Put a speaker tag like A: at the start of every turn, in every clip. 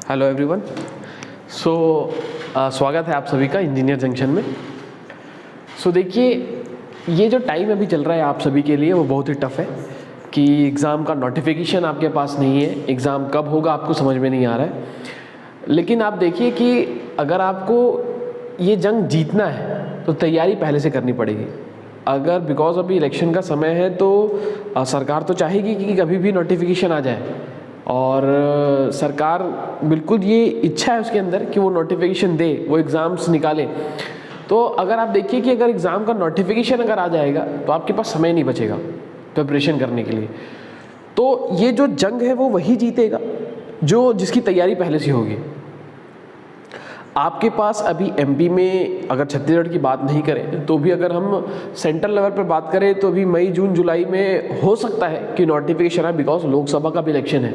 A: Hello everyone. स्वागत है आप सभी का इंजीनियर जंक्शन में। देखिए, ये जो टाइम अभी चल रहा है आप सभी के लिए वो बहुत ही टफ़ है कि एग्ज़ाम का नोटिफिकेशन आपके पास नहीं है, एग्ज़ाम कब होगा आपको समझ में नहीं आ रहा है। लेकिन आप देखिए कि अगर आपको ये जंग जीतना है तो तैयारी पहले से करनी पड़ेगी। अगर बिकॉज अभी इलेक्शन का समय है तो सरकार तो चाहेगी कि कभी भी नोटिफिकेशन आ जाए, और सरकार बिल्कुल ये इच्छा है उसके अंदर कि वो नोटिफिकेशन दे, वो एग्ज़ाम्स निकाले। तो अगर आप देखिए कि अगर एग्ज़ाम का नोटिफिकेशन अगर आ जाएगा तो आपके पास समय नहीं बचेगा प्रिपरेशन करने के लिए। तो ये जो जंग है वो वही जीतेगा जो जिसकी तैयारी पहले से होगी। आपके पास अभी एमपी में अगर छत्तीसगढ़ की बात नहीं करें तो भी अगर हम सेंट्रल लेवल पर बात करें तो भी मई जून जुलाई में हो सकता है कि नोटिफिकेशन आए, बिकॉज लोकसभा का भी इलेक्शन है।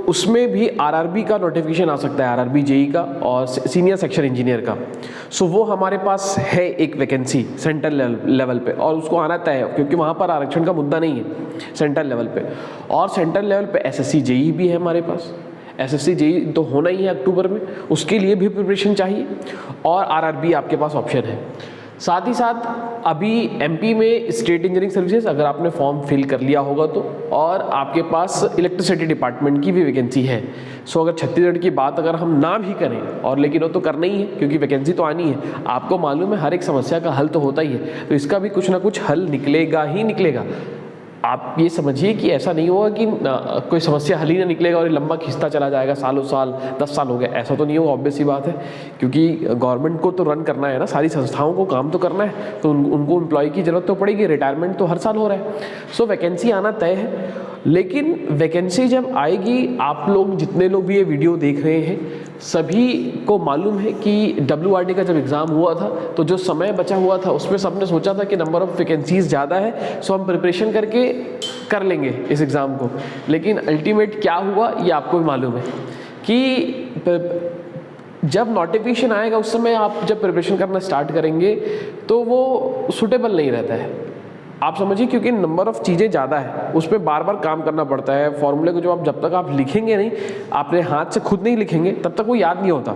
A: उसमें भी आरआरबी का नोटिफिकेशन आ सकता है, आरआरबी जेई का और सीनियर सेक्शन इंजीनियर का। वो हमारे पास है एक वैकेंसी सेंट्रल लेवल पे, और उसको आना तय है क्योंकि वहाँ पर आरक्षण का मुद्दा नहीं है सेंट्रल लेवल पे। और सेंट्रल लेवल पे एसएससी जेई भी है हमारे पास। एसएससी जेई तो होना ही है अक्टूबर में, उसके लिए भी प्रिपरेशन चाहिए, और आरआरबी आपके पास ऑप्शन है। साथ ही साथ अभी एमपी में स्टेट इंजीनियरिंग सर्विसेज अगर आपने फॉर्म फिल कर लिया होगा तो, और आपके पास इलेक्ट्रिसिटी डिपार्टमेंट की भी वैकेंसी है। अगर छत्तीसगढ़ की बात अगर हम ना भी करें, और लेकिन वो तो करना ही है क्योंकि वैकेंसी तो आनी है। आपको मालूम है हर एक समस्या का हल तो होता ही है, तो इसका भी कुछ ना कुछ हल निकलेगा ही निकलेगा। आप ये समझिए कि ऐसा नहीं होगा कि कोई समस्या हल ही ना निकलेगा और ये लंबा खिंचता चला जाएगा, सालों साल 10 साल हो गए, ऐसा तो नहीं होगा। ऑब्वियस सी बात है, क्योंकि गवर्नमेंट को तो रन करना है ना, सारी संस्थाओं को काम तो करना है, तो उनको एम्प्लॉय की ज़रूरत तो पड़ेगी। रिटायरमेंट तो हर साल हो रहा है। वैकेंसी आना तय है, लेकिन वैकेंसी जब आएगी, आप लोग जितने लोग भी ये वीडियो देख रहे हैं सभी को मालूम है कि WRD का जब एग्ज़ाम हुआ था तो जो समय बचा हुआ था उसमें सबने सोचा था कि नंबर ऑफ़ वैकेंसीज़ ज़्यादा है, हम प्रिपरेशन करके कर लेंगे इस एग्ज़ाम को। लेकिन अल्टीमेट क्या हुआ ये आपको भी मालूम है कि जब नोटिफिकेशन आएगा उस समय आप जब प्रिपरेशन करना स्टार्ट करेंगे तो वो सूटेबल नहीं रहता है। आप समझिए, क्योंकि नंबर ऑफ़ चीज़ें ज़्यादा है, उस पर बार बार काम करना पड़ता है। फॉर्मूले को जब तक आप लिखेंगे नहीं, आपने हाथ से खुद नहीं लिखेंगे, तब तक वो याद नहीं होता।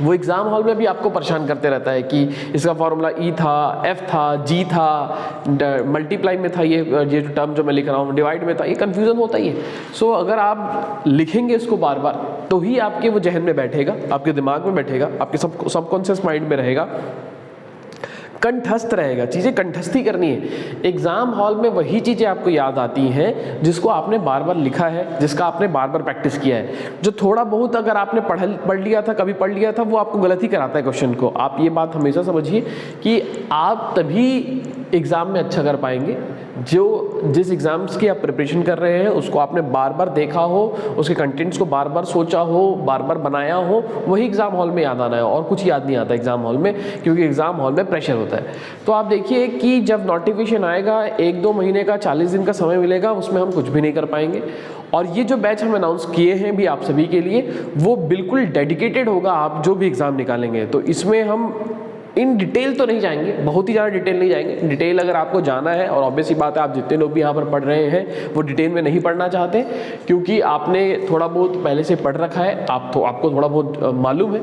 A: वो एग्ज़ाम हॉल में भी आपको परेशान करते रहता है कि इसका फॉर्मूला ई था, एफ था, जी था, मल्टीप्लाई में था, ये जो टर्म जो मैं लिख रहा हूँ डिवाइड में था, ये कन्फ्यूज़न होता ही है। अगर आप लिखेंगे इसको बार बार तो ही आपके वो जहन में बैठेगा, आपके दिमाग में बैठेगा, आपके सबकॉन्शियस माइंड में रहेगा, कंठस्थ रहेगा। चीज़ें कंठस्थी करनी है। एग्ज़ाम हॉल में वही चीज़ें आपको याद आती हैं जिसको आपने बार बार लिखा है, जिसका आपने बार बार प्रैक्टिस किया है। जो थोड़ा बहुत अगर आपने पढ़ लिया था, कभी पढ़ लिया था, वो आपको गलत ही कराता है क्वेश्चन को। आप ये बात हमेशा समझिए कि आप तभी एग्ज़ाम में अच्छा कर पाएंगे जिस एग्ज़ाम्स की आप प्रिपरेशन कर रहे हैं उसको आपने बार बार देखा हो, उसके कंटेंट्स को बार बार सोचा हो, बार बार बनाया हो, वही एग्ज़ाम हॉल में याद आना है। और कुछ याद नहीं आता एग्ज़ाम हॉल में, क्योंकि एग्ज़ाम हॉल में प्रेशर होता है। तो आप देखिए कि जब नोटिफिकेशन आएगा, 1-2 महीने का 40 दिन का समय मिलेगा, उसमें हम कुछ भी नहीं कर पाएंगे। और ये जो बैच हम अनाउंस किए हैं भी आप सभी के लिए, वो बिल्कुल डेडिकेटेड होगा आप जो भी एग्ज़ाम निकालेंगे। तो इसमें हम इन डिटेल तो नहीं जाएंगे, बहुत ही ज़्यादा डिटेल नहीं जाएंगे। डिटेल अगर आपको जाना है, और ऑब्वियस ही बात है आप जितने लोग भी यहाँ पर पढ़ रहे हैं वो डिटेल में नहीं पढ़ना चाहते, क्योंकि आपने थोड़ा बहुत पहले से पढ़ रखा है, आपको थोड़ा बहुत मालूम है।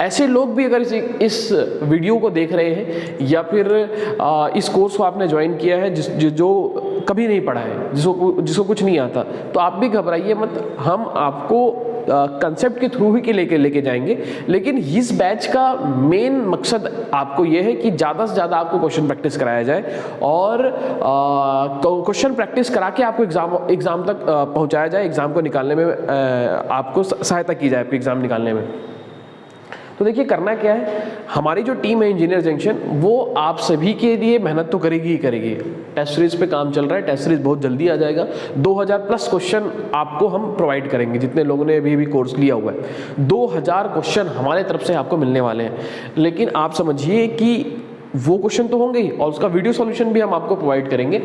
A: ऐसे लोग भी अगर इस वीडियो को देख रहे हैं या फिर इस कोर्स को आपने ज्वाइन किया है जो कभी नहीं पढ़ा है, जिसको कुछ नहीं आता, तो आप भी घबराइए मत। हम आपको कंसेप्ट के थ्रू ही के लेके जाएंगे। लेकिन इस बैच का मेन मकसद आपको यह है कि ज़्यादा से ज़्यादा आपको क्वेश्चन प्रैक्टिस कराया जाए, और क्वेश्चन प्रैक्टिस करा के आपको एग्ज़ाम तक पहुंचाया जाए, एग्ज़ाम को निकालने में आपको सहायता की जाए, आपके एग्ज़ाम निकालने में। तो देखिए करना क्या है, हमारी जो टीम है इंजीनियर जंक्शन, वो आप सभी के लिए मेहनत तो करेगी ही करेगी। टेस्ट सीरीज पे काम चल रहा है, टेस्ट सीरीज बहुत जल्दी आ जाएगा। 2000+ क्वेश्चन आपको हम प्रोवाइड करेंगे, जितने लोगों ने अभी कोर्स लिया हुआ है 2000 क्वेश्चन हमारे तरफ से आपको मिलने वाले हैं। लेकिन आप समझिए कि वो क्वेश्चन तो होंगे ही, और उसका वीडियो सॉल्यूशन भी हम आपको प्रोवाइड करेंगे।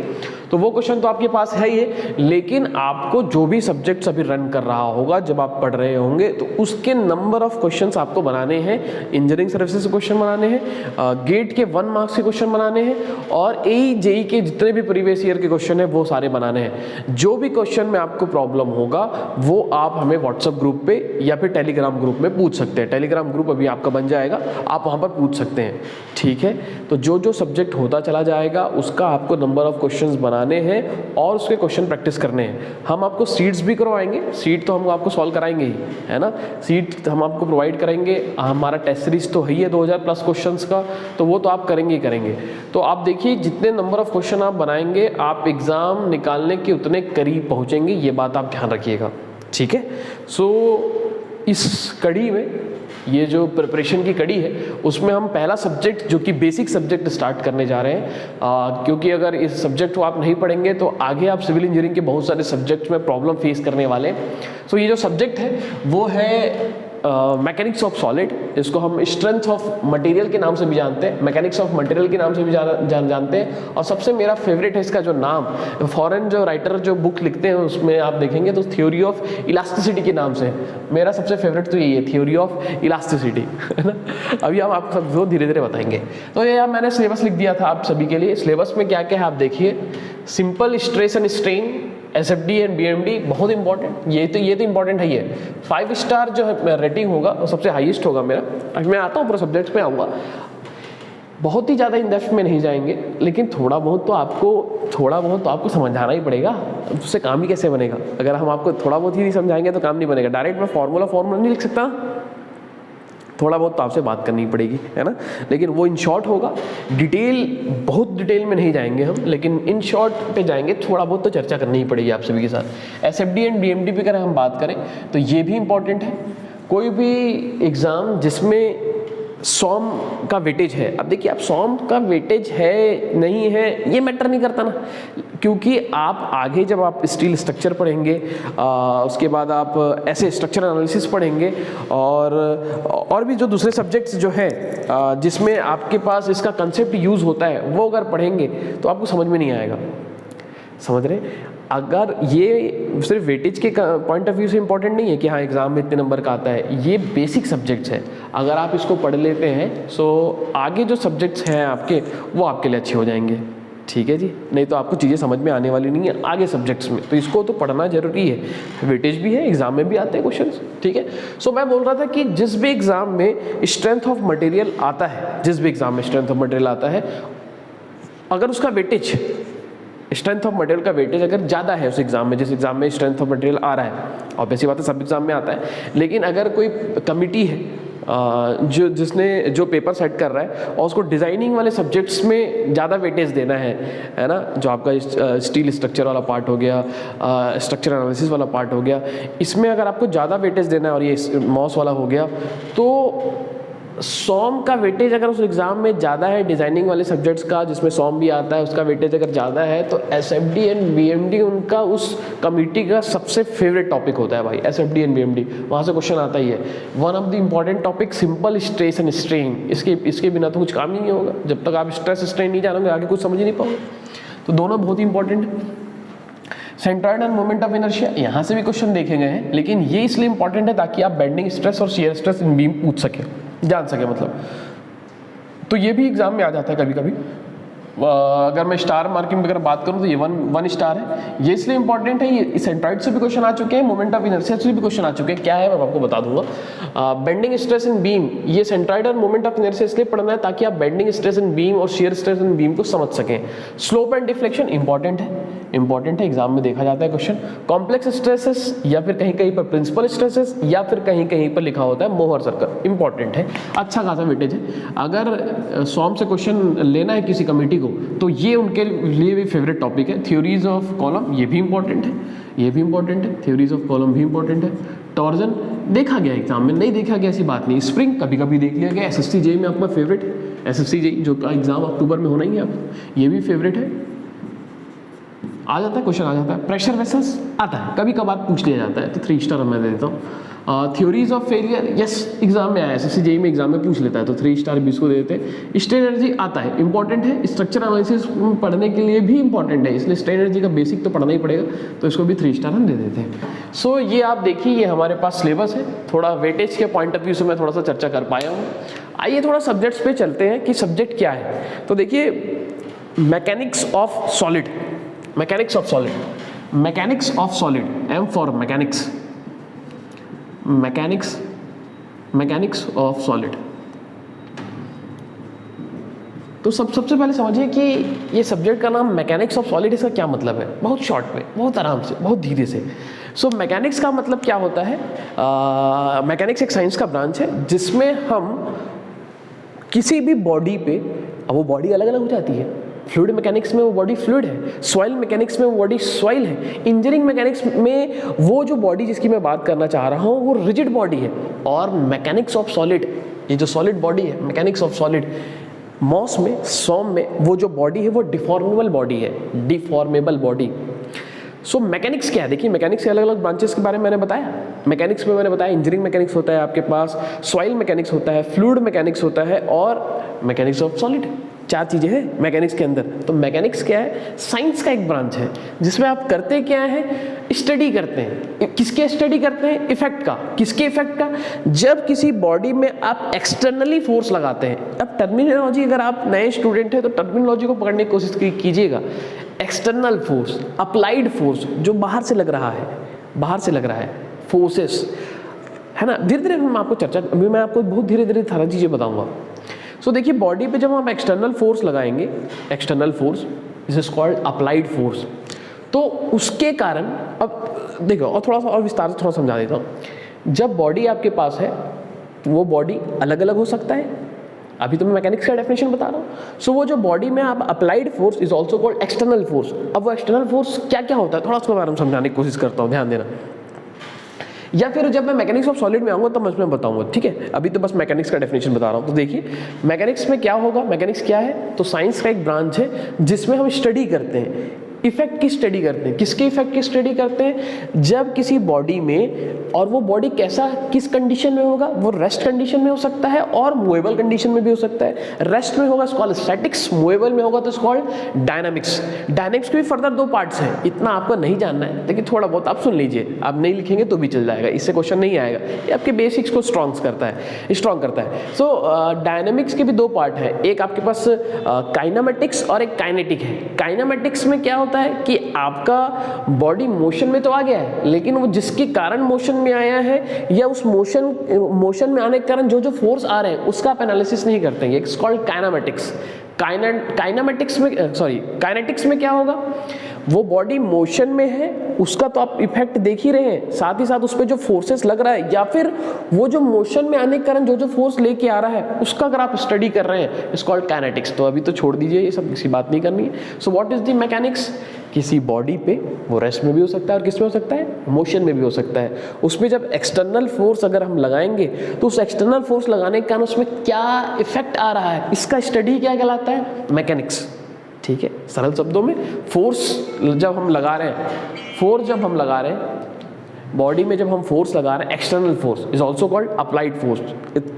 A: तो वो क्वेश्चन तो आपके पास है ही है, लेकिन आपको जो भी सब्जेक्ट्स अभी रन कर रहा होगा जब आप पढ़ रहे होंगे, तो उसके नंबर ऑफ क्वेश्चंस आपको बनाने हैं। इंजीनियरिंग सर्विसेज से क्वेश्चन बनाने हैं, गेट के 1 मार्क्स के क्वेश्चन बनाने हैं, और AE JEE के जितने भी प्रीवियस ईयर के क्वेश्चन है वो सारे बनाने हैं। जो भी क्वेश्चन में आपको प्रॉब्लम होगा वो आप हमें व्हाट्सएप ग्रुप पे या फिर टेलीग्राम ग्रुप में पूछ सकते हैं। टेलीग्राम ग्रुप अभी आपका बन जाएगा, आप वहाँ पर पूछ सकते हैं, ठीक है। तो जो जो सब्जेक्ट होता चला जाएगा उसका आपको नंबर ऑफ क्वेश्चंस बनाने हैं और उसके क्वेश्चन प्रैक्टिस करने हैं। हम आपको सीट्स भी करवाएंगे, सीट तो हम आपको सॉल्व कराएंगे ही, है ना। सीट हम आपको प्रोवाइड करेंगे, हमारा टेस्ट सीरीज तो है ही है 2000 प्लस क्वेश्चंस का, तो वो तो आप करेंगे ही करेंगे। तो आप देखिए जितने नंबर ऑफ क्वेश्चन आप बनाएंगे आप एग्ज़ाम निकालने के उतने करीब पहुँचेंगे, ये बात आप ध्यान रखिएगा, ठीक है। सो इस कड़ी में, ये जो प्रिपरेशन की कड़ी है, उसमें हम पहला सब्जेक्ट जो कि बेसिक सब्जेक्ट स्टार्ट करने जा रहे हैं, क्योंकि अगर इस सब्जेक्ट को आप नहीं पढ़ेंगे तो आगे आप सिविल इंजीनियरिंग के बहुत सारे सब्जेक्ट्स में प्रॉब्लम फेस करने वाले हैं। सो ये जो सब्जेक्ट है वो है मैकेनिक्स ऑफ सॉलिड। इसको हम स्ट्रेंथ ऑफ मटेरियल के नाम से भी जानते हैं, मैकेनिक्स ऑफ मटेरियल के नाम से भी जानते हैं। और सबसे मेरा फेवरेट है इसका जो नाम, फॉरेन जो राइटर जो बुक लिखते हैं उसमें आप देखेंगे तो थ्योरी ऑफ इलास्टिसिटी के नाम से। मेरा सबसे फेवरेट तो यही है, थ्योरी ऑफ इलास्टिसिटी, है ना। अभी हम आपको सब धीरे धीरे बताएंगे। तो ये मैंने सिलेबस लिख दिया था आप सभी के लिए। सिलेबस में क्या क्या है आप देखिए। Simple stress and strain, SFD and BMD बहुत इंपॉर्टेंट, ये तो इंपॉर्टेंट है। ये 5 स्टार जो है रेटिंग होगा वो सबसे हाईएस्ट होगा मेरा। अब मैं आता हूँ पूरा सब्जेक्ट्स पे आऊँगा, बहुत ही ज़्यादा इन डेप्थ में नहीं जाएंगे, लेकिन थोड़ा बहुत तो आपको समझाना ही पड़ेगा, उससे काम ही कैसे बनेगा। अगर हम आपको थोड़ा बहुत ही नहीं समझाएंगे तो काम नहीं बनेगा। डायरेक्ट मैं फॉर्मूला नहीं लिख सकता, थोड़ा बहुत तो आपसे बात करनी पड़ेगी, है ना। लेकिन वो इन शॉर्ट होगा, बहुत डिटेल में नहीं जाएंगे हम, लेकिन इन शॉर्ट पे जाएंगे। थोड़ा बहुत तो चर्चा करनी ही पड़ेगी आप सभी के साथ। SFD एंड BMD पे अगर हम बात करें तो ये भी इंपॉर्टेंट है। कोई भी एग्ज़ाम जिसमें सॉम का वेटेज है, अब देखिए आप सॉम का वेटेज है नहीं है ये मैटर नहीं करता ना, क्योंकि आप आगे जब आप स्टील स्ट्रक्चर पढ़ेंगे, उसके बाद आप ऐसे स्ट्रक्चर एनालिसिस पढ़ेंगे, और भी जो दूसरे सब्जेक्ट्स जो है जिसमें आपके पास इसका कंसेप्ट यूज़ होता है वो अगर पढ़ेंगे तो आपको समझ में नहीं आएगा, समझ रहे। अगर ये सिर्फ वेटेज के पॉइंट ऑफ व्यू से इंपॉर्टेंट नहीं है कि हाँ एग्ज़ाम में इतने नंबर का आता है, ये बेसिक सब्जेक्ट्स है। अगर आप इसको पढ़ लेते हैं सो आगे जो सब्जेक्ट्स हैं आपके वो आपके लिए अच्छे हो जाएंगे, ठीक है जी। नहीं तो आपको चीज़ें समझ में आने वाली नहीं है आगे सब्जेक्ट्स में, तो इसको तो पढ़ना जरूरी है। वेटेज भी है, एग्जाम में भी आते हैं क्वेश्चन, ठीक है। सो मैं बोल रहा था कि जिस भी एग्जाम में स्ट्रेंथ ऑफ मटेरियल आता है, जिस भी एग्जाम में स्ट्रेंथ ऑफ मटेरियल आता है, अगर उसका वेटेज, स्ट्रेंथ ऑफ मटेरियल का वेटेज अगर ज़्यादा है उस एग्जाम में, जिस एग्जाम में स्ट्रेंथ ऑफ मटेरियल आ रहा है, और वैसी बात है सब एग्जाम में आता है, लेकिन अगर कोई कमिटी है जिसने जो पेपर सेट कर रहा है और उसको डिज़ाइनिंग वाले सब्जेक्ट्स में ज़्यादा वेटेज देना है ना, जो आपका स्टील स्ट्रक्चर वाला पार्ट हो गया, स्ट्रक्चर एनालिसिस वाला पार्ट हो गया, इसमें अगर आपको ज़्यादा वेटेज देना है और ये मॉस वाला हो गया, तो सॉम का वेटेज अगर उस एग्ज़ाम में ज़्यादा है, डिज़ाइनिंग वाले सब्जेक्ट्स का जिसमें सॉम भी आता है उसका वेटेज अगर ज़्यादा है, तो SFD एंड BMD उनका उस कमिटी का सबसे फेवरेट टॉपिक होता है भाई। SFD एंड BMD वहाँ से क्वेश्चन आता ही है। One of the important topic simple stress and strain, इसके बिना तो कुछ काम ही नहीं होगा। जब तक आप स्ट्रेस स्ट्रेन नहीं जानोगे आगे कुछ समझ ही नहीं पाओगे। तो दोनों बहुत ही इंपॉर्टेंट है। Centroid end moment of inertia, यहाँ से भी क्वेश्चन देखे गए हैं, लेकिन ये इसलिए इंपॉर्टेंट है ताकि आप बेंडिंग स्ट्रेस और शियर स्ट्रेस इन बीम पूछ सके, जान सके मतलब। तो ये भी एग्जाम में आ जाता है कभी कभी। अगर मैं स्टार मार्किंग अगर बात करूं तो ये वन स्टार है। ये इसलिए इंपॉर्टेंट है, ये सेंट्रॉइड से भी क्वेश्चन आ चुके हैं, मोमेंट ऑफ इनर्शिया से भी क्वेश्चन आ चुके हैं। क्या है मैं आपको बता दूंगा। बेंडिंग स्ट्रेस इन बीम, ये सेंट्रॉइड और मोमेंट ऑफ इनर्शिया इसलिए पढ़ना है ताकि आप बेंडिंग स्ट्रेस इन बीम और शियर स्ट्रेस इन बीम को समझ सकें। स्लोप एंड डिफ्लेक्शन इंपॉर्टेंट है, एग्जाम में देखा जाता है क्वेश्चन। कॉम्प्लेक्स स्ट्रेसेस या फिर कहीं कहीं पर प्रिंसिपल स्ट्रेसेस या फिर कहीं कहीं पर लिखा होता है मोहर सर्कल, इंपॉर्टेंट है, अच्छा खासा वेटेज है। अगर सॉम से क्वेश्चन लेना है किसी कमेटी को तो ये उनके लिए भी फेवरेट टॉपिक है। थ्योरीज ऑफ कॉलम ये भी इंपॉर्टेंट है, थ्योरीज ऑफ कॉलम भी इंपॉर्टेंट है। टॉर्जन देखा गया एग्जाम में, नहीं देखा गया ऐसी बात नहीं। स्प्रिंग कभी कभी देख लिया गया। SSC JEE में आपका फेवरेट है, SSC JEE जो एग्जाम अक्टूबर में होना ही है, आप ये भी फेवरेट है। आ जाता है, क्वेश्चन आ जाता है। प्रेशर वेसल्स आता है, कभी कभार पूछ लिया जाता है, तो 3 स्टार मैं दे देता हूँ। Theories of failure, yes exam में आया, एसएससी जेईई में एग्जाम में पूछ लेता है, तो 3 स्टार भी इसको दे देते हैं। स्ट्रेन एनर्जी आता है, इंपॉर्टेंट है, स्ट्रक्चर एनालिसिस पढ़ने के लिए भी इंपॉर्टेंट है, इसलिए स्ट्रेन एनर्जी का बेसिक तो पढ़ना ही पड़ेगा, तो इसको भी 3 स्टार हम दे देते हैं। सो ये आप देखिए, ये हमारे पास सिलेबस है। थोड़ा वेटेज के पॉइंट ऑफ व्यू से मैं थोड़ा सा चर्चा कर पाया हूँ। आइए थोड़ा सब्जेक्ट्स पे चलते हैं कि सब्जेक्ट क्या है। तो देखिए, mechanics of solid, mechanics of solid, mechanics of solid, M for mechanics, mechanics, mechanics of solid. तो सबसे पहले समझिए कि ये सब्जेक्ट का नाम मैकेनिक्स ऑफ सॉलिड, इसका क्या मतलब है, बहुत शॉर्ट में, बहुत आराम से, बहुत धीरे से। सो मैकेनिक्स का मतलब क्या होता है, मैकेनिक्स एक साइंस का ब्रांच है जिसमें हम किसी भी बॉडी पे, अब वो बॉडी अलग अलग हो जाती है, फ्लूइड मैकेनिक्स में वो बॉडी फ्लूइड है, सॉइल मैकेनिक्स में वो बॉडी सॉइल है, इंजीनियरिंग मैकेनिक्स में वो जो बॉडी जिसकी मैं बात करना चाह रहा हूँ वो रिजिड बॉडी है, और मैकेनिक्स ऑफ सॉलिड, ये जो सॉलिड बॉडी है, मैकेनिक्स ऑफ सॉलिड, मॉस में, सॉम में वो जो बॉडी है वो डिफॉर्मेबल बॉडी है, डिफॉर्मेबल बॉडी। सो मैकेनिक्स क्या है, देखिए मैकेनिक्स के अलग अलग ब्रांचेस के बारे में मैंने बताया। मैकेनिक्स में मैंने बताया इंजीनियरिंग मैकेनिक्स होता है आपके पास, सॉइल मैकेनिक्स होता है, फ्लूइड मैकेनिक्स होता है, और मैकेनिक्स ऑफ सॉलिड। 4 चीज़ें हैं मैकेनिक्स के अंदर। तो मैकेनिक्स क्या है, साइंस का एक ब्रांच है जिसमें आप करते क्या है, स्टडी करते हैं। किसके स्टडी करते हैं, इफेक्ट का। किसके इफेक्ट का, जब किसी बॉडी में आप एक्सटर्नली फोर्स लगाते हैं। अब टर्मिनोलॉजी, अगर आप नए स्टूडेंट हैं तो टर्मिनोलॉजी को पकड़ने की कोशिश कीजिएगा। एक्सटर्नल फोर्स, अप्लाइड फोर्स, जो बाहर से लग रहा है, बाहर से लग रहा है, फोर्सेस है ना। धीरे धीरे हम आपको चर्चा, अभी मैं आपको बहुत धीरे धीरे सारी चीज़ें बताऊंगा। सो देखिए, बॉडी पे जब हम एक्सटर्नल फोर्स लगाएंगे, external force this is called applied force, तो उसके कारण, अब देखो और थोड़ा सा और विस्तार से थोड़ा समझा देता हूँ। जब बॉडी आपके पास है, वो बॉडी अलग अलग हो सकता है, अभी तो मैं मैकेनिक्स का डेफिनेशन बता रहा हूँ। सो वो जो बॉडी में आप applied force is also called external force. अब वो एक्सटर्नल फोर्स क्या क्या होता है, थोड़ा उसके बारे में समझाने की कोशिश करता हूँ, ध्यान देना। या फिर जब मैं मैकेनिक्स ऑफ सॉलिड में आऊँगा तो मैं उसमें बताऊँगा, ठीक है। अभी तो बस मैकेनिक्स का डेफिनेशन बता रहा हूँ। तो देखिए मैकेनिक्स में क्या होगा, मैकेनिक्स क्या है, तो साइंस का एक ब्रांच है जिसमें हम स्टडी करते हैं, इफेक्ट की स्टडी करते हैं। किसके इफेक्ट की स्टडी करते हैं, जब किसी बॉडी में, और वो बॉडी कैसा, किस कंडीशन में होगा, वो रेस्ट कंडीशन में हो सकता है और मूवेबल कंडीशन में भी हो सकता है। रेस्ट में होगा कॉल्ड स्टैटिक्स, मूवेबल में होगा तो कॉल्ड डायनामिक्स। डायनामिक्स के भी फर्दर 2 पार्ट्स हैं, इतना आपको नहीं जानना है, लेकिन थोड़ा बहुत आप सुन लीजिए, आप नहीं लिखेंगे तो भी चल जाएगा, इससे क्वेश्चन नहीं आएगा, ये आपके बेसिक्स को स्ट्रॉन्ग करता है। सो डायनामिक्स के भी 2 पार्ट है, एक आपके पास काइनेमेटिक्स और एक काइनेटिक है। काइनेमेटिक्स में क्या होता है कि आपका बॉडी मोशन में तो आ गया है, लेकिन वो जिसके कारण मोशन में आया है, या उस मोशन में आने के कारण जो फोर्स आ रहे हैं उसका आप एनालिसिस नहीं करते हैं, इट्स कॉल्ड काइनेमेटिक्स। काइनेटिक्स में क्या होगा, वो बॉडी मोशन में है, उसका तो आप इफेक्ट देख ही रहे हैं, साथ ही साथ उस पर जो फोर्सेस लग रहा है, या फिर वो जो मोशन में आने के कारण जो फोर्स लेके आ रहा है उसका अगर आप स्टडी कर रहे हैं, इट्स कॉल्ड काइनेटिक्स। तो अभी तो छोड़ दीजिए, ये सब किसी बात नहीं करनी है। So what is the mechanics, किसी बॉडी पे वो रेस्ट में भी हो सकता है और किस में हो सकता है, मोशन में भी हो सकता है। उसमें जब एक्सटर्नल फोर्स अगर हम लगाएंगे तो उस एक्सटर्नल फोर्स लगाने के कारण उसमें क्या इफेक्ट आ रहा है, इसका स्टडी क्या कहलाता है, मैकेनिक्स। ठीक है, सरल शब्दों में फोर्स जब हम लगा रहे हैं, बॉडी में जब हम फोर्स लगा रहे हैं, external force is also called applied force.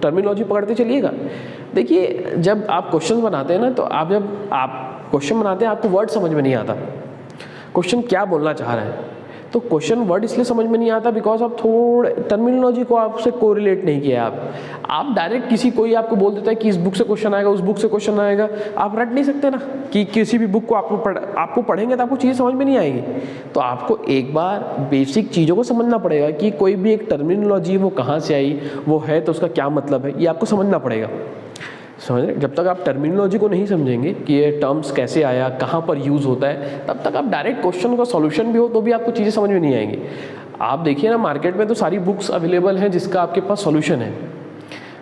A: Terminology पकड़ते चलिएगा। देखिए जब आप क्वेश्चन बनाते हैं ना, तो जब आप क्वेश्चन बनाते हैं आपको वर्ड समझ में नहीं आता, क्वेश्चन क्या बोलना चाह रहे हैं, तो क्वेश्चन वर्ड इसलिए समझ में नहीं आता बिकॉज आप थोड़े टर्मिनोलॉजी को आपसे कोरिलेट नहीं किया। आप डायरेक्ट किसी कोई आपको बोल देता है कि इस बुक से क्वेश्चन आएगा, उस बुक से क्वेश्चन आएगा, आप रट नहीं सकते ना कि किसी भी बुक को आपको पढ़ेंगे तो आपको चीज़ें समझ में नहीं आएगी। तो आपको एक बार बेसिक चीज़ों को समझना पड़ेगा कि कोई भी एक टर्मिनोलॉजी वो कहाँ से आई, वो है तो उसका क्या मतलब है, ये आपको समझना पड़ेगा। समझ रहे, जब तक आप टर्मिनोलॉजी को नहीं समझेंगे कि ये टर्म्स कैसे आया, कहाँ पर यूज़ होता है, तब तक आप डायरेक्ट क्वेश्चन का सॉल्यूशन भी हो तो भी आपको चीज़ें समझ में नहीं आएंगी। आप देखिए ना, मार्केट में तो सारी बुक्स अवेलेबल हैं जिसका आपके पास सॉल्यूशन है,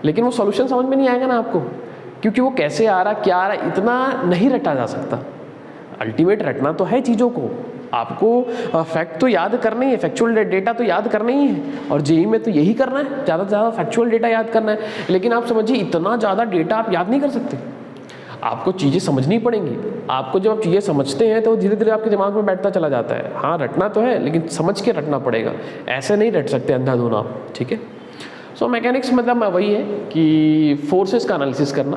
A: लेकिन वो सॉल्यूशन समझ में नहीं आएगा ना आपको, क्योंकि वो कैसे आ रहा, क्या आ रहा, इतना नहीं रटा जा सकता। अल्टीमेट रटना तो है चीज़ों को, आपको फैक्ट तो याद करना ही है, फैक्चुअल डेटा तो याद करना ही है, और जेईई में तो यही करना है, ज़्यादा से ज़्यादा फैक्चुअल डेटा याद करना है। लेकिन आप समझिए इतना ज़्यादा डेटा आप याद नहीं कर सकते। आपको चीज़ें समझनी पड़ेंगी। आपको जब आप चीज़ें समझते हैं तो धीरे धीरे आपके दिमाग में बैठता चला जाता है। हाँ, रटना तो है लेकिन समझ के रटना पड़ेगा, ऐसे नहीं रट सकते अंधाधुन आप, ठीक है। सो मैकेनिक्स मतलब वही है कि फोर्सेस का एनालिसिस करना,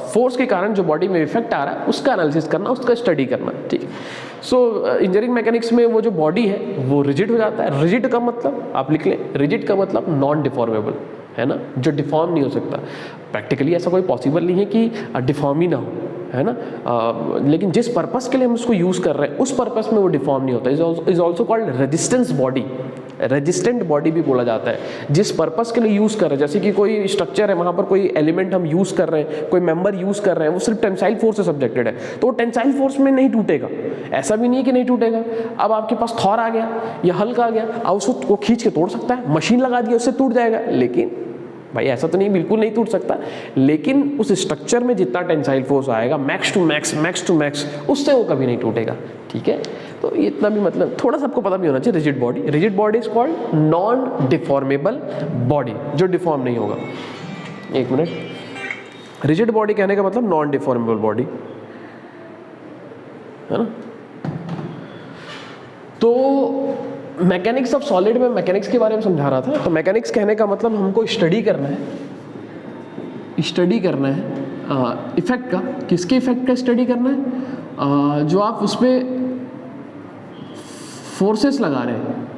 A: फोर्स के कारण जो बॉडी में इफेक्ट आ रहा है उसका एनालिसिस करना, उसका स्टडी करना, ठीक है। सो इंजीनियरिंग मैकेनिक्स में वो जो बॉडी है वो रिजिड हो जाता है। रिजिड का मतलब आप लिख लें, रिजिड का मतलब नॉन डिफॉर्मेबल, है ना, जो डिफॉर्म नहीं हो सकता। प्रैक्टिकली ऐसा कोई पॉसिबल नहीं है कि डिफॉर्म ही ना हो, है ना, लेकिन जिस पर्पस के लिए हम उसको यूज़ कर रहे हैं उस पर्पस में वो डिफॉर्म नहीं होता। Is also called resistance body, resistant body भी बोला जाता है। जिस पर्पस के लिए यूज़ कर रहे हैं, जैसे कि कोई स्ट्रक्चर है, वहाँ पर कोई एलिमेंट हम यूज़ कर रहे हैं, कोई मेंबर यूज़ कर रहे हैं, वो सिर्फ टेंसाइल फोर्स से सब्जेक्टेड है, तो वो टेंसाइल फोर्स में नहीं टूटेगा। ऐसा भी नहीं है कि नहीं टूटेगा। अब आपके पास थॉर आ गया या हल्क आ गया, अब उसको वो खींच के तोड़ सकता है, मशीन लगा दिया उससे टूट जाएगा, लेकिन भाई ऐसा तो नहीं, बिल्कुल नहीं टूट सकता, लेकिन उस स्ट्रक्चर में जितना टेंसाइल फोर्स आएगा मैक्स टू मैक्स उससे वो कभी नहीं टूटेगा, ठीक है। तो इतना भी मतलब थोड़ा सा आपको पता भी होना चाहिए। Rigid body, rigid body is called non deformable body, जो डिफॉर्म नहीं होगा। एक मिनट, रिजिड बॉडी कहने का मतलब नॉन डिफॉर्मेबल बॉडी, है ना। तो मैकेनिक्स ऑफ सॉलिड में मैकेनिक्स के बारे में समझा रहा था। तो मैकेनिक्स कहने का मतलब हमको स्टडी करना है, स्टडी करना है इफेक्ट का। किसके इफेक्ट का स्टडी करना है? जो आप उस पर फोर्सेस लगा रहे हैं,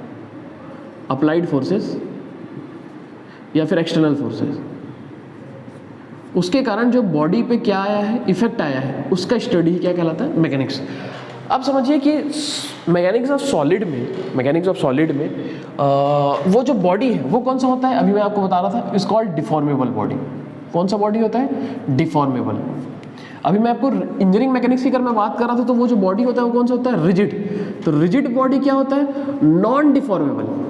A: अप्लाइड फोर्सेस या फिर एक्सटर्नल फोर्सेस, उसके कारण जो बॉडी पे क्या आया है, इफेक्ट आया है, उसका स्टडी क्या कहलाता है? मैकेनिक्स। अब समझिए कि मैकेनिक्स ऑफ सॉलिड में वो जो बॉडी है वो कौन सा होता है? अभी मैं आपको बता रहा था, इट्स कॉल्ड डिफॉर्मेबल बॉडी। कौन सा बॉडी होता है? डिफॉर्मेबल। अभी मैं आपको इंजीनियरिंग मैकेनिक्स की अगर मैं बात कर रहा था तो वो जो बॉडी होता है वो कौन सा होता है? रिजिड। तो रिजिड बॉडी क्या होता है? Non deformable.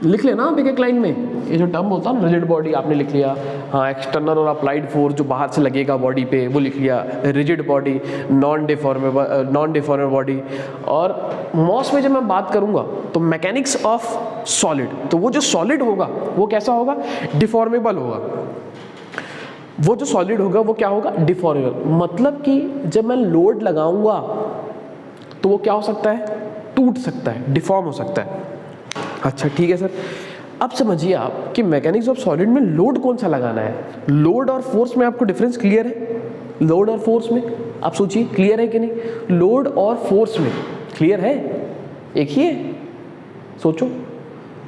A: लिख लेना आप एक लाइन में, ये जो टर्म होता है ना, रिजिड बॉडी आपने लिख लिया। हाँ, एक्सटर्नल और अप्लाइड फोर्स जो बाहर से लगेगा बॉडी पे वो लिख लिया, rigid body, non deformable body. और मॉस में जब मैं बात करूंगा तो मैकेनिक्स ऑफ सॉलिड, तो वो जो सॉलिड होगा वो कैसा होगा? डिफॉर्मेबल होगा। वो जो सॉलिड होगा वो क्या होगा? डिफॉर्मेबल। मतलब कि जब मैं लोड लगाऊंगा तो वो क्या हो सकता है? टूट सकता है, डिफॉर्म हो सकता है। अच्छा ठीक है सर, अब समझिए आप कि मैकेनिक्स ऑफ सॉलिड में लोड कौन सा लगाना है। लोड और फोर्स में आपको डिफरेंस क्लियर है? लोड और फोर्स में आप सोचिए, क्लियर है कि नहीं? लोड और फोर्स में क्लियर है? एक ही है, सोचो,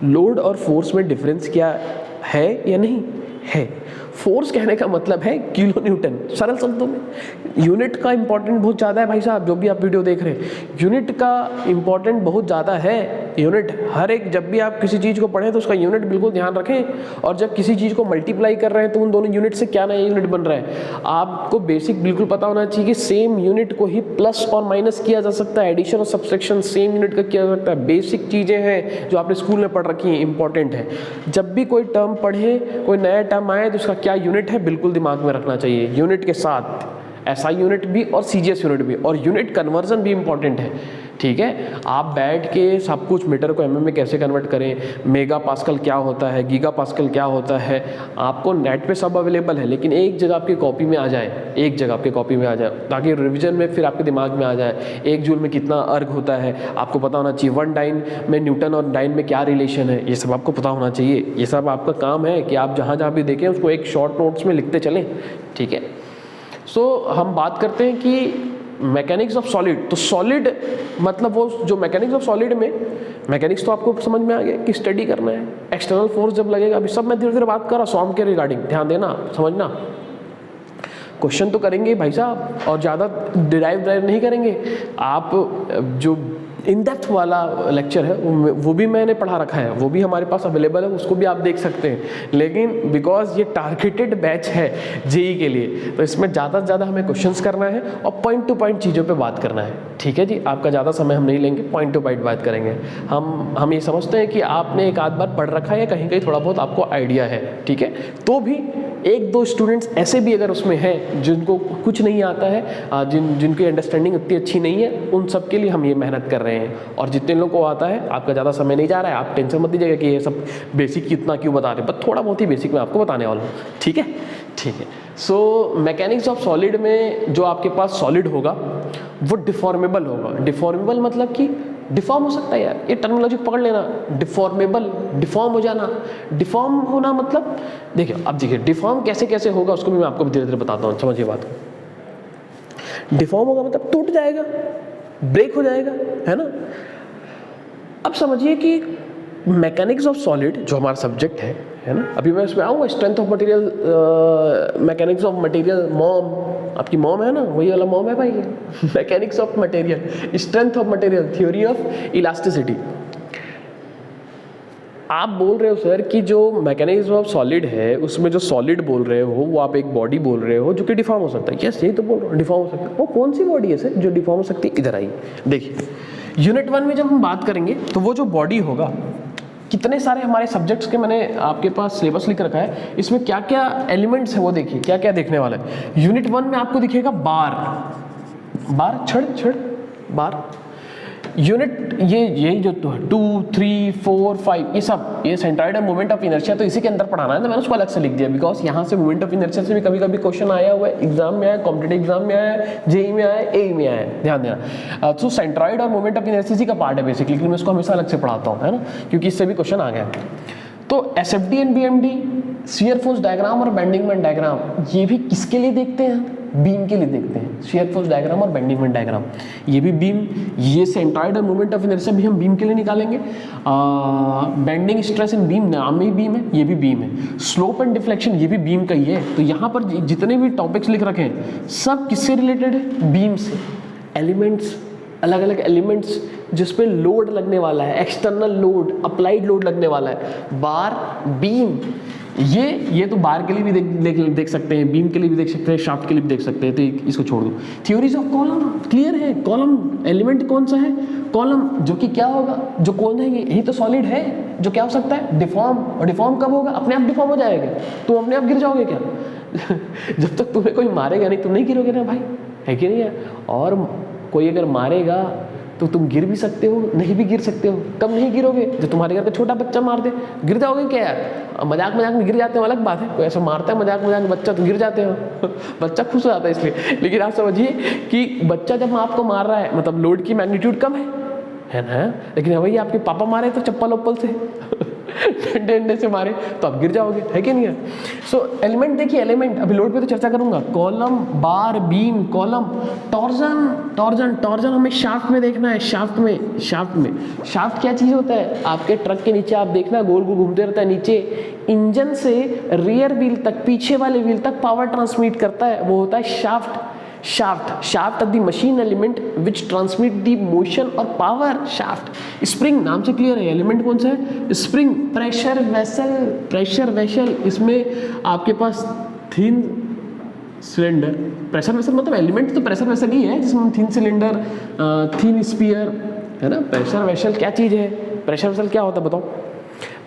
A: लोड और फोर्स में डिफरेंस क्या है या नहीं है? फोर्स कहने का मतलब है किलो न्यूटन, सरल शब्दों में। यूनिट का इंपॉर्टेंट बहुत ज़्यादा है भाई साहब, जो भी आप वीडियो देख रहे हैं, यूनिट का इंपॉर्टेंट बहुत ज़्यादा है। यूनिट हर एक, जब भी आप किसी चीज़ को पढ़ें तो उसका यूनिट बिल्कुल ध्यान रखें। और जब किसी चीज़ को मल्टीप्लाई कर रहे हैं तो उन दोनों यूनिट से क्या नया यूनिट बन रहा है आपको बेसिक बिल्कुल पता होना चाहिए कि सेम यूनिट को ही प्लस और माइनस किया जा सकता है, एडिशन और सब्सट्रैक्शन सेम यूनिट का किया जा सकता है। बेसिक चीज़ें हैं जो आपने स्कूल में पढ़ रखी हैं, इंपॉर्टेंट है। जब भी कोई टर्म पढ़े, कोई नया टर्म आए तो उसका क्या यूनिट है बिल्कुल दिमाग में रखना चाहिए। यूनिट के साथ एसआई यूनिट भी और सीजीएस यूनिट भी, और यूनिट कन्वर्जन भी इंपॉर्टेंट है, ठीक है। आप बैठ के सब कुछ मीटर को एमएम में कैसे कन्वर्ट करें, मेगा पास्कल क्या होता है, गीगा पास्कल क्या होता है, आपको नेट पे सब अवेलेबल है, लेकिन एक जगह आपकी कॉपी में आ जाए, एक जगह आपकी कॉपी में आ जाए, ताकि रिवीजन में फिर आपके दिमाग में आ जाए। 1 जूल में कितना अर्ग होता है आपको पता होना चाहिए। 1 डाइन में न्यूटन और डाइन में क्या रिलेशन है, ये सब आपको पता होना चाहिए। ये सब आपका काम है कि आप जहाँ जहाँ भी देखें उसको एक शॉर्ट नोट्स में लिखते चलें, ठीक है। सो हम बात करते हैं कि मैकेनिक्स ऑफ सॉलिड। तो सॉलिड मतलब वो जो मैकेनिक्स ऑफ सॉलिड में, मैकेनिक्स तो आपको समझ में आ गया कि स्टडी करना है, एक्सटर्नल फोर्स जब लगेगा, अभी सब मैं धीरे धीरे बात कर रहा हूँ सॉम के रिगार्डिंग, ध्यान देना, समझना। क्वेश्चन तो करेंगे भाई साहब, और ज़्यादा डिराइव नहीं करेंगे। आप जो इन डेप्थ वाला लेक्चर है वो भी मैंने पढ़ा रखा है, वो भी हमारे पास अवेलेबल है, उसको भी आप देख सकते हैं। लेकिन बिकॉज ये टारगेटेड बैच है जेई के लिए, तो इसमें ज़्यादा से ज़्यादा हमें क्वेश्चंस करना है और पॉइंट टू पॉइंट चीज़ों पे बात करना है, ठीक है जी। आपका ज़्यादा समय हम नहीं लेंगे, पॉइंट टू पॉइंट बात करेंगे। हम ये समझते हैं कि आपने एक आध बार पढ़ रखा है या कहीं कहीं थोड़ा बहुत आपको आइडिया है, ठीक है। तो भी 1-2 स्टूडेंट्स ऐसे भी अगर उसमें हैं जिनको कुछ नहीं आता है, जिनकी अंडरस्टैंडिंग उतनी अच्छी नहीं है, उन सब के लिए हम ये मेहनत कर रहे हैं। और जितने लोगों को आता है, आपका ज़्यादा समय नहीं जा रहा है, आप टेंशन मत लीजिएगा कि ये सब बेसिक कितना क्यों बता रहे हैं, बस थोड़ा बहुत ही बेसिक मैं आपको बताने वाला हूँ, ठीक है। ठीक है। सो मैकेनिक्स ऑफ सॉलिड में जो आपके पास सॉलिड होगा वो डिफॉर्मेबल होगा। डिफॉर्मेबल मतलब कि डिफॉर्म हो सकता है यार, ये टर्मिनोलॉजी पकड़ लेना। डिफॉर्मेबल, डिफॉर्म हो जाना। डिफॉर्म होना मतलब देखिए, अब देखिए डिफॉर्म कैसे कैसे होगा उसको भी मैं आपको धीरे धीरे बताता हूँ, समझिए बात को। डिफॉर्म होगा मतलब टूट जाएगा, ब्रेक हो जाएगा, है ना। अब समझिए कि मैकेनिक्स ऑफ सॉलिड जो हमारा सब्जेक्ट है ना, अभी मैं इसमें आऊँगा। Strength of material, mechanics of material, mom, आपकी मॉम है ना, वही वाला मॉम है भाई। Mechanics of material, strength of material, theory of elasticity. आप बोल रहे हो सर कि जो मैकेनिक्स ऑफ सॉलिड है उसमें जो सॉलिड बोल रहे हो वो आप एक बॉडी बोल रहे हो जो कि डिफॉर्म हो सकता है। यस, यही तो बोल रहा हूँ, डिफॉर्म हो सकता है। वो कौन सी बॉडी है सर जो डिफॉर्म हो सकती है? इधर आइए देखिए, यूनिट 1 में जब हम बात करेंगे तो वो जो बॉडी होगा, कितने सारे हमारे सब्जेक्ट्स के मैंने आपके पास सिलेबस लिख रखा है, इसमें क्या क्या एलिमेंट्स है वो देखिए, क्या क्या देखने वाला है। यूनिट 1 में आपको दिखेगा बार, बार, छड़, बार। यूनिट यही जो 2, 3, 4, 5 ये सब, ये सेंट्रॉइड है मोमेंट ऑफ इनर्शिया, तो इसी के अंदर पढ़ाना है, तो मैंने उसको अलग से लिख दिया बिकॉज यहाँ से मोमेंट ऑफ इनर्शिया से भी कभी कभी क्वेश्चन आया हुआ है, एग्जाम में आया, कॉम्पिटेटिव एग्जाम में आया, जेई में आया, एई में आया, ध्यान देना। तो सेंट्रॉइड और मोमेंट ऑफ इनर्शिया का पार्ट है बेसिकली, लेकिन मैं इसको हमेशा अलग से पढ़ाता हूँ, है ना, क्योंकि इससे भी क्वेश्चन आ गया। तो SFD and BMD, shear force diagram और बेंडिंग मोमेंट डायग्राम, ये भी किसके लिए देखते हैं? बीम के लिए देखते हैं। शियर फोर्स डायग्राम और बेंडिंग मोमेंट डायग्राम, ये भी बीम, ये सेंट्रॉइड और मोमेंट ऑफ इनर्शिया भी हम बीम के लिए निकालेंगे। बेंडिंग स्ट्रेस इन बीम, नाम में ही बीम है, ये भी बीम है। स्लोप एंड डिफ्लेक्शन, ये भी बीम का ही है। तो यहाँ पर जितने भी टॉपिक्स लिख रखे हैं सब किससे रिलेटेड है? बीम से। एलिमेंट्स, अलग अलग एलिमेंट्स जिस पे लोड लगने वाला है, एक्सटर्नल लोड, अप्लाइड लोड लगने वाला है, बार, बीम। ये तो बार के लिए भी देख सकते हैं, बीम के लिए भी देख सकते हैं, शाफ्ट के लिए भी देख सकते हैं, तो इसको छोड़ दो। थ्योरीज ऑफ कॉलम क्लियर है। कॉलम एलिमेंट कौन सा है? कॉलम, जो कि क्या होगा, जो कौन है, यही तो सॉलिड है, जो क्या हो सकता है? डिफॉर्म। और डिफॉर्म कब होगा? अपने आप डिफॉर्म हो जाएगा, तुम अपने आप गिर जाओगे क्या? जब तक तुम्हें कोई मारेगा नहीं तुम नहीं गिरोगे ना भाई, है कि नहीं है? और कोई अगर मारेगा तो तुम गिर भी सकते हो, नहीं भी गिर सकते हो। कब नहीं गिरोगे? जब तुम्हारे घर का छोटा बच्चा मार दे, गिर जाओगे क्या यार? मजाक में गिर जाते हो अलग बात है, कोई ऐसा मारता है मजाक में बच्चा तो गिर जाते हो। बच्चा खुश हो जाता है इसलिए। लेकिन आप समझिए कि बच्चा जब आपको मार रहा है मतलब लोड की मैग्नीट्यूड कम है ना, लेकिन वही आपके पापा मारे तो चप्पल उप्पल से डंडे से मारे तो आप गिर जाओगे, है कि नहीं है? सो एलिमेंट देखिए, एलिमेंट अभी लोड पे तो चर्चा करूंगा। कॉलम, बार, बीम, कॉलम, टॉर्जन हमें शाफ्ट में देखना है। शाफ्ट क्या चीज होता है? आपके ट्रक के नीचे आप देखना गोल गोल घूमते रहता है नीचे, इंजन से रियर व्हील तक, पीछे वाले व्हील तक पावर ट्रांसमिट करता है, वो होता है shaft of the machine element which transmit the motion और पावर। शाफ्ट। स्प्रिंग, नाम से क्लियर है, एलिमेंट कौन सा है? स्प्रिंग। प्रेशर वेसल, इसमें आपके पास थिन सिलेंडर, प्रेशर वेसल मतलब एलिमेंट तो प्रेशर वेसल ही है, जिसमें थिन सिलेंडर, थिन स्पीयर, है ना। प्रेशर वेसल क्या चीज है? प्रेशर वेसल क्या होता है बताओ?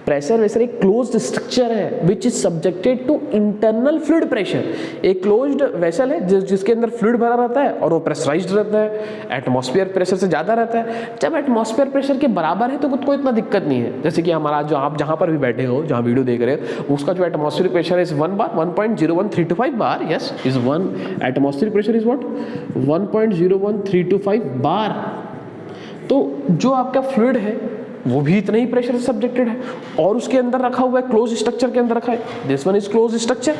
A: प्रेशर वेसल एक क्लोज्ड स्ट्रक्चर है which is subjected to internal fluid pressure. एक क्लोज्ड वेसल है जिसके अंदर फ्लूइड भरा रहता है और वो प्रेशराइज्ड रहता है, एटमॉस्फेयर प्रेशर से ज़्यादा रहता है। जब एटमॉस्फेयर प्रेशर के बराबर है तो कोई इतना दिक्कत नहीं है। जैसे कि हमारा जो आप जहाँ पर भी बैठे हो, जहाँ वीडियो देख रहे हो, उसका जो एटमॉस्फेयर प्रेशर है 1 bar 1.01325 bar, yes is 1 atmosphere pressure is what 1.01325 bar. तो जो आपका फ्लूइड है वो भी इतना ही प्रेशर से सब्जेक्टेड है और उसके अंदर रखा हुआ है, क्लोज स्ट्रक्चर के अंदर रखा है। This one is close structure,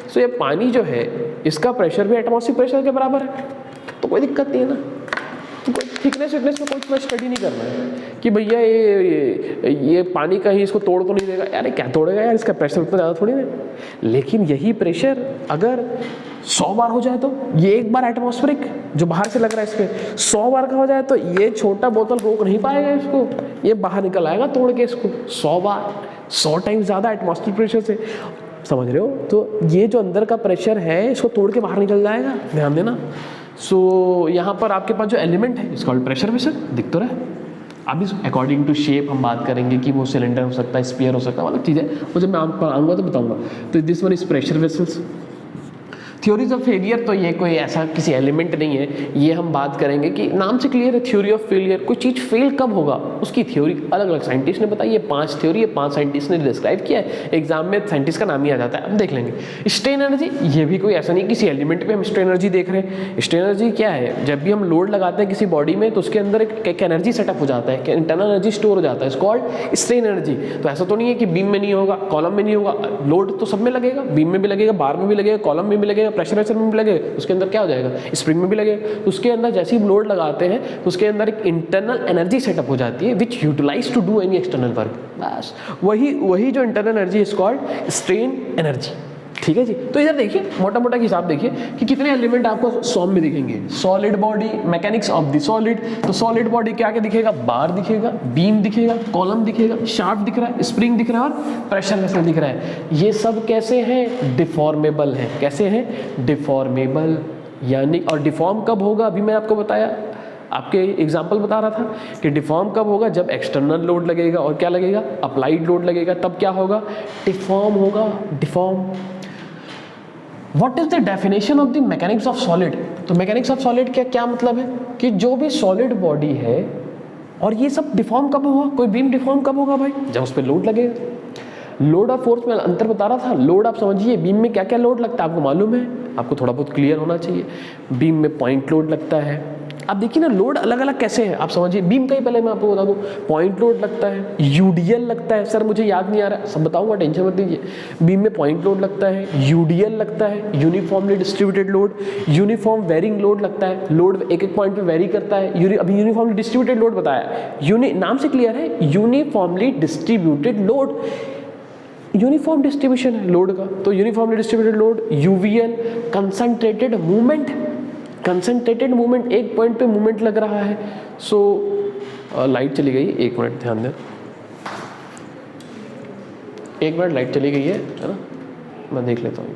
A: so ये पानी जो है इसका प्रेशर भी एटमॉस्फेरिक प्रेशर के बराबर है, तो कोई दिक्कत नहीं है ना। तो कोई थिकनेस में कोई इतना स्टडी नहीं करना है कि भैया ये पानी का ही इसको तोड़ तो नहीं देगा यार, क्या तोड़ेगा यार, इसका प्रेशर उतना ज़्यादा थोड़ी ना। लेकिन यही प्रेशर अगर 100 बार हो जाए तो ये एक बार एटमॉस्फेरिक जो बाहर से लग रहा है इस पर 100 बार का हो जाए तो ये छोटा बोतल रोक नहीं पाएगा इसको, ये बाहर निकल आएगा तोड़ के इसको 100 बार, 100 टाइम्स ज़्यादा एटमॉस्फेरिक प्रेशर से, समझ रहे हो? तो ये जो अंदर का प्रेशर है इसको तोड़ के बाहर निकल जाएगा, ध्यान देना। सो यहाँ पर आपके पास जो एलिमेंट है इसका प्रेशर वेसल दिख तो रहा है। अब इस अकॉर्डिंग टू शेप हम बात करेंगे कि वो सिलेंडर हो सकता है, स्फीयर हो सकता है, मतलब चीज़ है वो जब मैं आऊँगा तो बताऊँगा। तो this one is pressure vessels. Theories of failure तो ये कोई ऐसा किसी एलिमेंट नहीं है, ये हम बात करेंगे कि नाम से क्लियर है थ्योरी ऑफ फेलियर, कोई चीज़ फेल कब होगा उसकी थ्योरी अलग अलग साइंटिस्ट ने बताई है, 5 थ्योरी है, 5 साइंटिस्ट ने डिस्क्राइब किया है, एग्जाम में साइंटिस्ट का नाम ही आ जाता है। अब देख लेंगे स्ट्रेन एनर्जी, ये भी कोई ऐसा नहीं किसी एलिमेंट पे हम स्ट्रेन एनर्जी देख रहे हैं। स्ट्रेन एनर्जी क्या है, जब भी हम लोड लगाते हैं किसी बॉडी में तो उसके अंदर एक एनर्जी सेटअप हो जाता है, इंटरनल एनर्जी स्टोर हो जाता है, कॉल्ड स्ट्रेन एनर्जी। तो ऐसा तो नहीं है कि बीम में नहीं होगा, कॉलम में नहीं होगा, लोड तो सब में लगेगा, बीम में भी लगेगा, बार में भी लगेगा, कॉलम में भी लगेगा, प्रेशर में भी लगेगा, उसके अंदर क्या हो जाएगा, स्प्रिंग में भी लगेगा। तो उसके अंदर जैसे ही लोड लगाते हैं तो उसके अंदर एक इंटरनल एनर्जी सेटअप हो जाती है which utilise to do any external work. बस वही जो internal energy is called strain energy. ठीक है जी। तो इधर देखिए मोटा मोटा हिसाब देखिए कि कितने एलिमेंट आपको सॉम में दिखेंगे। Solid body, mechanics of the solid, तो सॉलिड बॉडी क्या क्या दिखेगा, बार दिखेगा, बीम दिखेगा, कॉलम दिखेगा, शाफ्ट दिख रहा है, स्प्रिंग दिख रहा है और प्रेशर वेसल दिख रहा है। ये सब कैसे हैं, डिफॉर्मेबल हैं। कैसे हैं, डिफॉर्मेबल। यानी और डिफॉर्म कब होगा, अभी मैं आपको बताया, आपके एग्जाम्पल बता रहा था कि डिफॉर्म कब होगा, जब एक्सटर्नल लोड लगेगा और क्या लगेगा, अप्लाइड लोड लगेगा, तब क्या होगा, डिफॉर्म होगा। Deform. What is the definition of the mechanics of solid? तो मैकेनिक्स ऑफ सॉलिड क्या क्या मतलब है कि जो भी सॉलिड बॉडी है, और ये सब डिफॉर्म कब होगा, कोई बीम डिफॉर्म कब होगा भाई, जब उस पर लोड लगेगा। लोड और फोर्स में अंतर बता रहा था। लोड आप समझिए, बीम में क्या क्या लोड लगता है आपको मालूम है, आपको थोड़ा बहुत क्लियर होना चाहिए। बीम में पॉइंट लोड लगता है। अब देखिए ना लोड अलग अलग कैसे है, आप समझिए। बीम का ही पहले मैं आपको बता दूं, पॉइंट लोड लगता है, यूडीएल लगता है, सर मुझे याद नहीं आ रहा, सब बताऊंगा, टेंशन मत लीजिए। बीम में पॉइंट लोड लगता है, यूडीएल लगता है, uniformly distributed load, uniform varying load लगता है, लोड एक एक पॉइंट पे वेरी करता है। अभी यूनिफॉर्मली डिस्ट्रीब्यूटेड लोड बताया, नाम से क्लियर है, uniformly distributed load, uniform distribution है लोड का। तो uniformly distributed load, UVL, concentrated movement, concentrated movement, एक पॉइंट पे मूवमेंट लग रहा है। सो लाइट चली गई, 1 मिनट ध्यान दें, 1 मिनट लाइट चली गई है ना, मैं देख लेता हूँ।